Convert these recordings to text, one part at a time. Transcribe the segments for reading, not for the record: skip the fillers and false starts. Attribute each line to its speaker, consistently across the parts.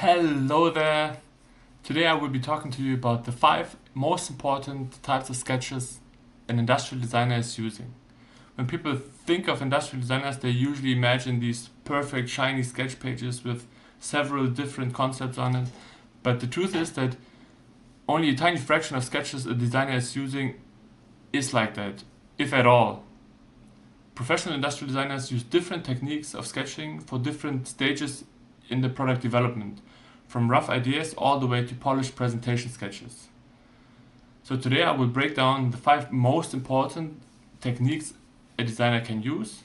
Speaker 1: Hello there! Today I will be talking to you about the 5 most important types of sketches an industrial designer is using. When people think of industrial designers, they usually imagine these perfect shiny sketch pages with several different concepts on it. But the truth is that only a tiny fraction of sketches a designer is using is like that, if at all. Professional industrial designers use different techniques of sketching for different stages in the product development, from rough ideas all the way to polished presentation sketches. So today I will break down the 5 most important techniques a designer can use,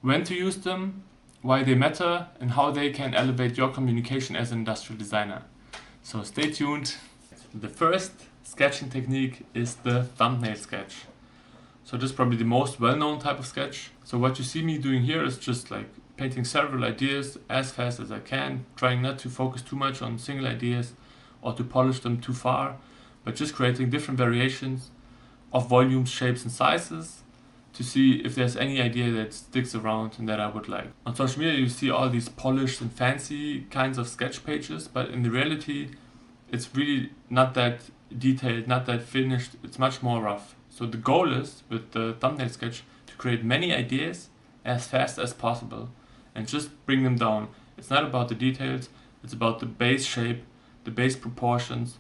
Speaker 1: when to use them, why they matter, and how they can elevate your communication as an industrial designer. So stay tuned. The first sketching technique is the thumbnail sketch. So this is probably the most well-known type of sketch. So what you see me doing here is just like painting several ideas as fast as I can, trying not to focus too much on single ideas or to polish them too far, but just creating different variations of volumes, shapes and sizes to see if there's any idea that sticks around and that I would like. On social media you see all these polished and fancy kinds of sketch pages, but in the reality it's really not that detailed, not that finished, it's much more rough. So the goal is, with the thumbnail sketch, to create many ideas as fast as possible and just bring them down. It's not about the details, it's about the base shape, the base proportions,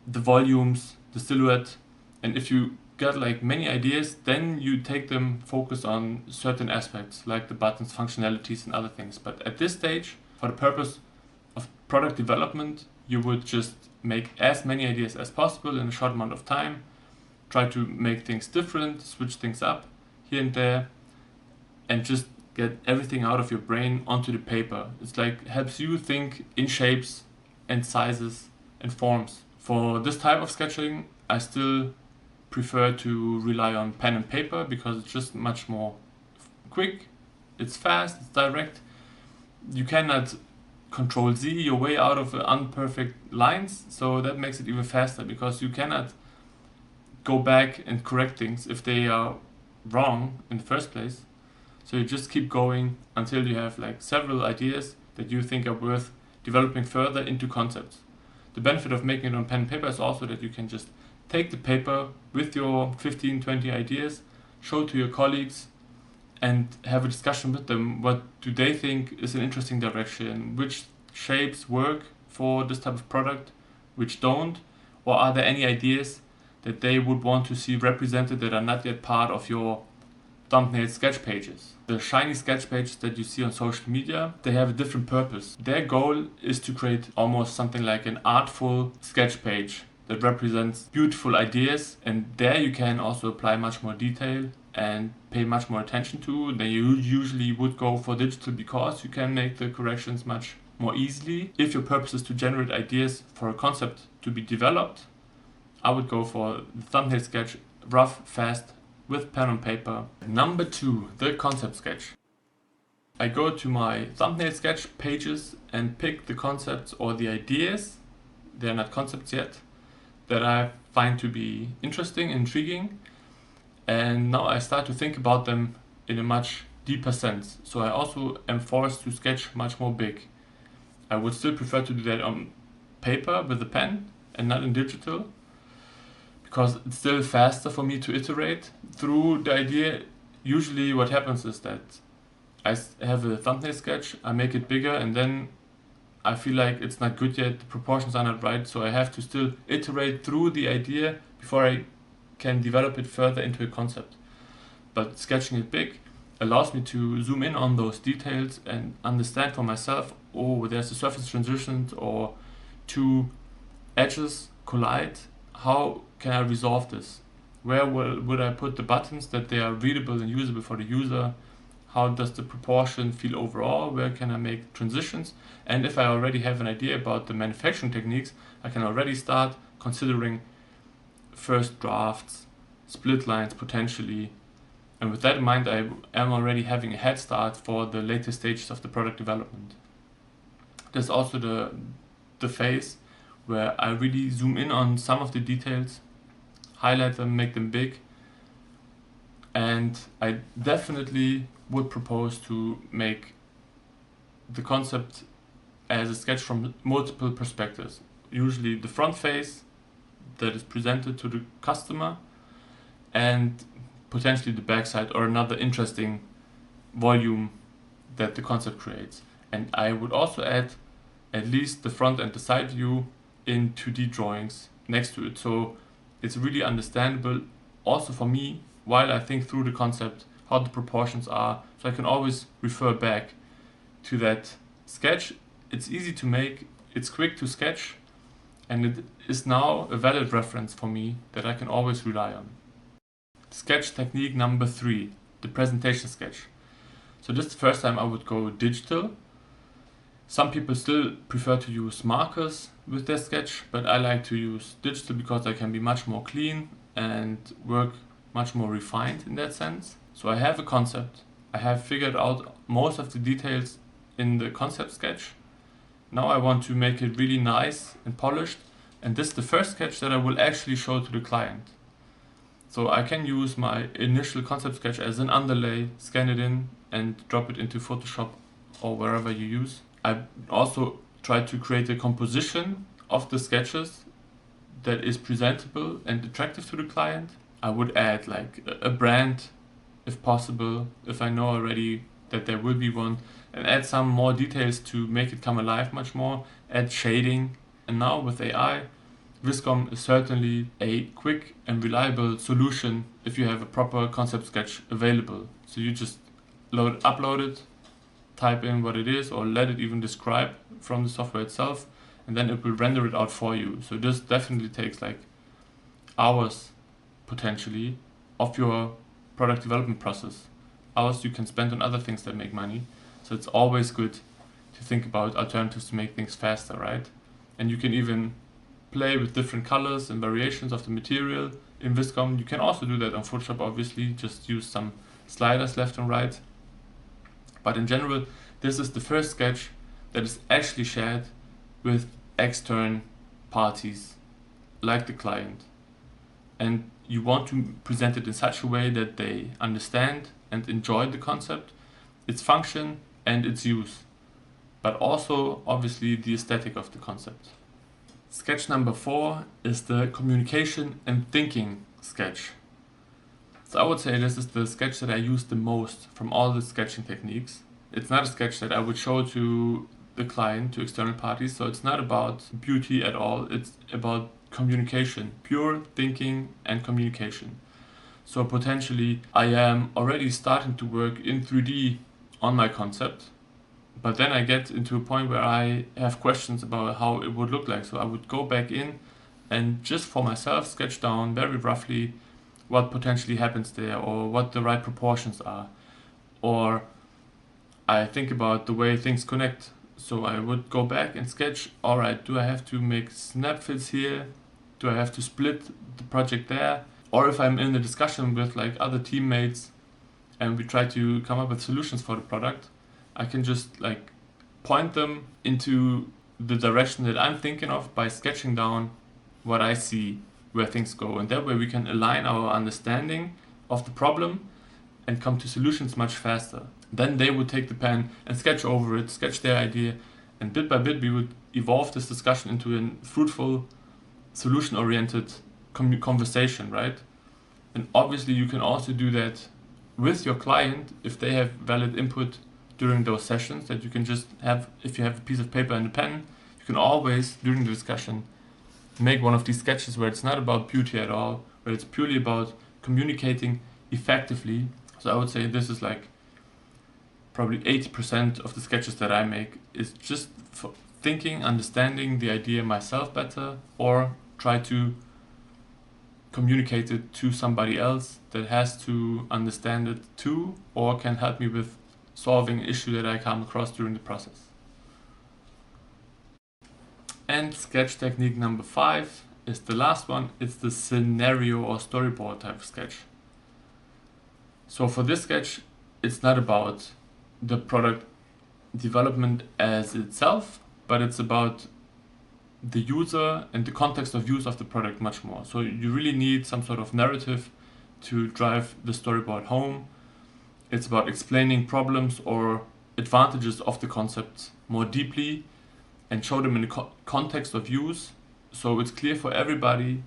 Speaker 1: the volumes, the silhouette. And if you got like many ideas, then you take them, focus on certain aspects like the buttons, functionalities and other things. But at this stage, for the purpose of product development, you would just make as many ideas as possible in a short amount of time. Try to make things different, switch things up here and there, and just get everything out of your brain onto the paper. It's like helps you think in shapes and sizes and forms. For this type of sketching, I still prefer to rely on pen and paper because it's just much more quick, it's fast, it's direct. You cannot control Z your way out of unperfect lines, so that makes it even faster because you cannot go back and correct things if they are wrong in the first place. So you just keep going until you have like several ideas that you think are worth developing further into concepts. The benefit of making it on pen and paper is also that you can just take the paper with your 15-20 ideas, show to your colleagues and have a discussion with them. What do they think is an interesting direction? Which shapes work for this type of product, which don't? Or are there any ideas that they would want to see represented that are not yet part of your thumbnail sketch pages? The shiny sketch pages that you see on social media, they have a different purpose. Their goal is to create almost something like an artful sketch page that represents beautiful ideas, and there you can also apply much more detail and pay much more attention to than you usually would go for digital, because you can make the corrections much more easily. If your purpose is to generate ideas for a concept to be developed, I would go for the thumbnail sketch, rough, fast, with pen and paper. Number 2, the concept sketch. I go to my thumbnail sketch pages and pick the concepts or the ideas, they're not concepts yet, that I find to be interesting, intriguing, and now I start to think about them in a much deeper sense. So I also am forced to sketch much more big. I would still prefer to do that on paper with a pen and not in digital, because it's still faster for me to iterate through the idea. Usually what happens is that I have a thumbnail sketch, I make it bigger, and then I feel like it's not good yet, the proportions are not right, so I have to still iterate through the idea before I can develop it further into a concept. But sketching it big allows me to zoom in on those details and understand for myself, oh, there's a surface transition or two edges collide. How can I resolve this? Where would I put the buttons that they are readable and usable for the user? How does the proportion feel overall? Where can I make transitions? And if I already have an idea about the manufacturing techniques, I can already start considering first drafts, split lines potentially. And with that in mind, I am already having a head start for the later stages of the product development. There's also the phase where I really zoom in on some of the details, highlight them, make them big, and I definitely would propose to make the concept as a sketch from multiple perspectives. Usually the front face that is presented to the customer, and potentially the backside or another interesting volume that the concept creates. And I would also add at least the front and the side view in 2D drawings next to it, so it's really understandable also for me while I think through the concept how the proportions are, so I can always refer back to that sketch. It's easy to make, it's quick to sketch, and it is now a valid reference for me that I can always rely on. Sketch technique number 3, the presentation sketch. So this is the first time I would go digital. Some people still prefer to use markers with their sketch, but I like to use digital because I can be much more clean and work much more refined in that sense. So I have a concept. I have figured out most of the details in the concept sketch. Now I want to make it really nice and polished, and this is the first sketch that I will actually show to the client. So I can use my initial concept sketch as an underlay, scan it in and drop it into Photoshop or wherever you use. I also try to create a composition of the sketches that is presentable and attractive to the client. I would add like a brand if possible, if I know already that there will be one, and add some more details to make it come alive much more, add shading. And now with AI, Viscom is certainly a quick and reliable solution if you have a proper concept sketch available. So you just upload it, type in what it is, or let it even describe from the software itself, and then it will render it out for you. So this definitely takes like hours potentially of your product development process. Hours you can spend on other things that make money. So it's always good to think about alternatives to make things faster, right? And you can even play with different colors and variations of the material in Viscom. You can also do that on Photoshop, obviously, just use some sliders left and right. But in general, this is the first sketch that is actually shared with external parties, like the client. And you want to present it in such a way that they understand and enjoy the concept, its function and its use, but also obviously the aesthetic of the concept. Sketch number 4 is the communication and thinking sketch. So I would say this is the sketch that I use the most from all the sketching techniques. It's not a sketch that I would show to the client, to external parties, so it's not about beauty at all, it's about communication, pure thinking and communication. So potentially I am already starting to work in 3D on my concept, but then I get into a point where I have questions about how it would look like. So I would go back in and just for myself sketch down very roughly what potentially happens there, or what the right proportions are, or I think about the way things connect. So I would go back and sketch, alright, do I have to make snap fits here? Do I have to split the project there? Or if I'm in a discussion with like other teammates and we try to come up with solutions for the product, I can just like point them into the direction that I'm thinking of by sketching down what I see where things go. And that way we can align our understanding of the problem and come to solutions much faster. Then they would take the pen and sketch over it, sketch their idea, and bit by bit we would evolve this discussion into a fruitful, solution-oriented conversation, right? And obviously you can also do that with your client if they have valid input during those sessions, that you can just have, if you have a piece of paper and a pen, you can always, during the discussion, make one of these sketches where it's not about beauty at all, where it's purely about communicating effectively. So I would say this is like probably 80% of the sketches that I make is just for thinking, understanding the idea myself better, or try to communicate it to somebody else that has to understand it too, or can help me with solving an issue that I come across during the process. And sketch technique number 5 is the last one. It's the scenario or storyboard type of sketch. So for this sketch, it's not about the product development as itself, but it's about the user and the context of use of the product much more. So you really need some sort of narrative to drive the storyboard home. It's about explaining problems or advantages of the concept more deeply and show them in the context of use, so it's clear for everybody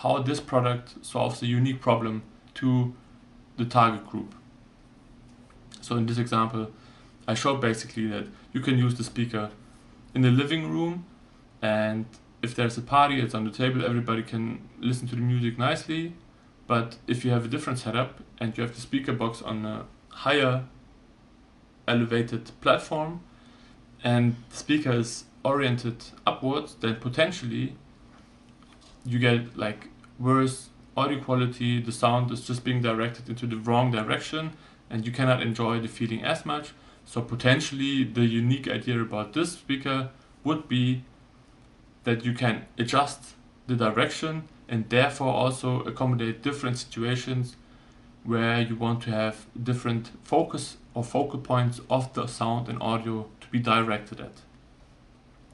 Speaker 1: how this product solves a unique problem to the target group. So in this example, I showed basically that you can use the speaker in the living room, and if there's a party, it's on the table, everybody can listen to the music nicely. But if you have a different setup and you have the speaker box on a higher elevated platform and the speaker is oriented upwards, then potentially you get like worse audio quality, the sound is just being directed into the wrong direction and you cannot enjoy the feeling as much. So potentially the unique idea about this speaker would be that you can adjust the direction and therefore also accommodate different situations where you want to have different focus or focal points of the sound and audio to be directed at.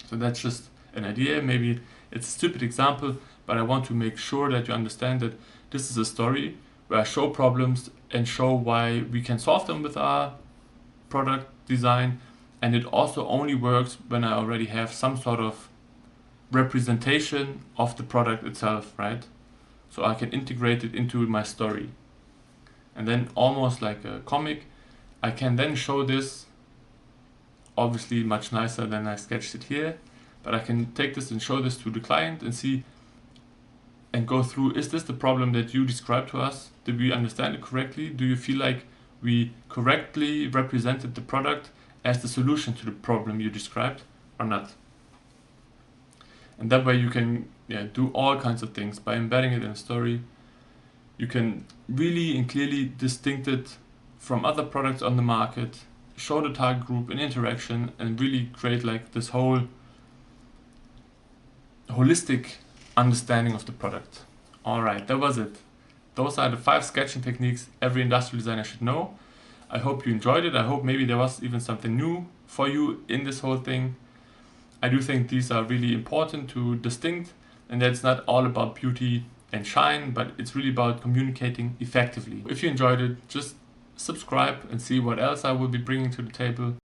Speaker 1: So that's just an idea. Maybe it's a stupid example, but I want to make sure that you understand that this is a story where I show problems and show why we can solve them with our product design, and it also only works when I already have some sort of representation of the product itself, right? So I can integrate it into my story. And then almost like a comic, I can then show this, obviously much nicer than I sketched it here, but I can take this and show this to the client and see and go through, is this the problem that you described to us? Did we understand it correctly? Do you feel like we correctly represented the product as the solution to the problem you described or not? And that way you can do all kinds of things. By embedding it in a story, you can really and clearly distinct it from other products on the market, show the target group an interaction, and really create like this whole holistic understanding of the product. Alright, that was it. Those are the 5 sketching techniques every industrial designer should know. I hope you enjoyed it. I hope maybe there was even something new for you in this whole thing. I do think these are really important to distinct, and that's not all about beauty and shine, but it's really about communicating effectively. If you enjoyed it, just subscribe and see what else I will be bringing to the table.